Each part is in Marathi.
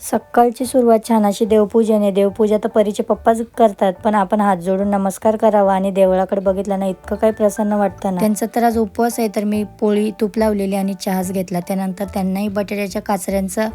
सकाळची सुरुवात छान अशी देवपूजेने. देवपूजा तर परीचे पप्पाच करतात, पण आपण हात जोडून नमस्कार करावा आणि देवळाकडे बघितलं ना इतकं काही प्रसन्न वाटतं ना. त्यांचा तर आज उपवास आहे, तर मी पोळी तूप लावलेली आणि चहाच घेतला. त्यानंतर त्यांनाही बटाट्याच्या काचऱ्यांचा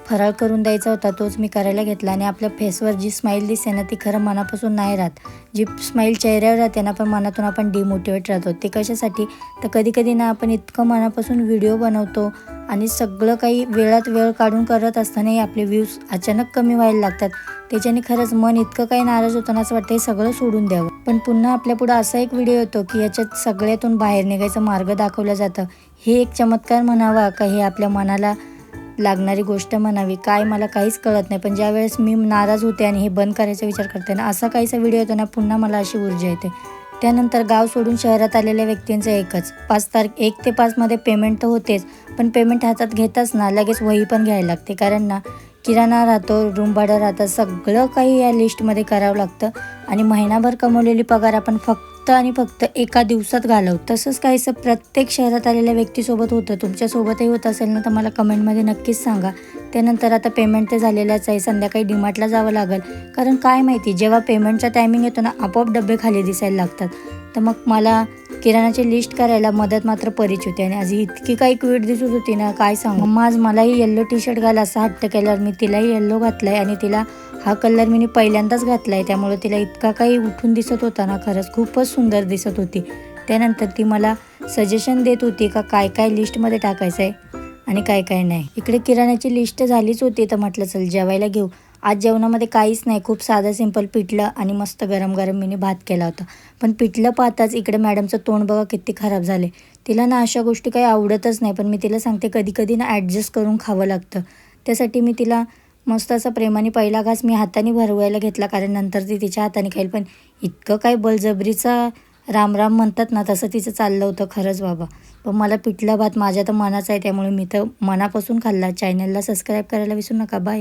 फराळ करून द्यायचा होता, तोच मी करायला घेतला. आणि आपल्या फेसवर जी स्माईल दिसते ना ती खरं मनापासून नाही राहत. जी स्माईल चेहऱ्यावर राहते ना, पण मनातून आपण डिमोटिवेट राहतो. ते कशासाठी तर कधी कधी ना आपण इतकं मनापासून व्हिडिओ बनवतो आणि सगळं काही वेळात वेळ काढून करत असतानाही आपले व्ह्यूज अचानक कमी व्हायला लागतात. त्याच्याने खरंच मन इतकं काही नाराज होतं ना, असं वाटतं हे सगळं सोडून द्यावं. पण पुन्हा आपल्या पुढं असा एक व्हिडिओ येतो की याच्यात सगळ्यातून बाहेर निघायचा मार्ग दाखवला जातं. हे एक चमत्कार म्हणावा का हे आपल्या मनाला लागणारी गोष्ट म्हणावी, काय मला काहीच कळत नाही. पण ज्या वेळेस मी नाराज होते आणि हे बंद करायचा विचार करते ना, असा काहीसा व्हिडिओ येतो ना, पुन्हा मला अशी ऊर्जा येते. त्यानंतर गाव सोडून शहरात आलेल्या व्यक्तींचं एकच 1 ते 5 मध्ये पेमेंट तर होतेच, पण पेमेंट हातात घेताच ना लगेच वही पण घ्यायला लागते. कारण ना किराणा राहतो, रूम भाडं राहतं, सगळं काही या लिस्टमध्ये करावं लागतं. आणि महिनाभर कमवलेली पगार आपण फक्त आणि फक्त एका दिवसात घालवतो. तसंच काहीसं प्रत्येक शहरात आलेल्या व्यक्तीसोबत होतं. तुमच्यासोबतही होत असेल ना तर मला कमेंटमध्ये नक्कीच सांगा. त्यानंतर आता पेमेंट ते झालेलंच आहे, संध्याकाळी डीमार्टला जावं लागेल. कारण काय माहिती जेव्हा पेमेंटचा टायमिंग येतो ना आपोआप डबे खाली दिसायला लागतात. तर मग मला किराणाची लिस्ट करायला मदत मात्र परीच होती. आणि आज इतकी काही क्यूट दिसत होती ना, काय सांगू. मम्मा आज मलाही येल्लो टी शर्ट घाल असा हट्ट केल्यावर मी तिलाही येल्लो घातलाय. आणि तिला हा कलर मी पहिल्यांदाच घातलाय, त्यामुळे तिला इतका काही उठून दिसत होता ना, खरंच खूपच सुंदर दिसत होती. त्यानंतर ती मला सजेशन देत होती का काय काय लिस्टमध्ये टाकायचं आहे आणि काय काय नाही. इकडे किराण्याची लिस्ट झालीच होती, तर म्हटलं चल जेवायला घेऊ. आज जेवणामध्ये काहीच नाही, खूप साधं सिंपल पिठलं आणि मस्त गरम गरम मी भात केला होता. पण पिठलं पाहताच इकडे मॅडमचं तोंड बघा किती खराब झाले. तिला ना अशा गोष्टी काही आवडतच नाही, पण मी तिला सांगते कधी कधी ना ॲडजस्ट करून खावं लागतं. त्यासाठी मी तिला मस्त असा प्रेमाने पहिला घास मी हाताने भरवायला घेतला, कारण नंतर ती तिच्या हाताने खाईल. पण इतकं काही बळजबरीचा राम राम म्हणतात ना तसं तिचं चाललं होतं खरंच बाबा. पण मला पिठला भात माझ्या तर मनाचा आहे, त्यामुळे मी तर मनापासून खाल्ला. चॅनलला सबस्क्राईब करायला विसरू नका. बाय.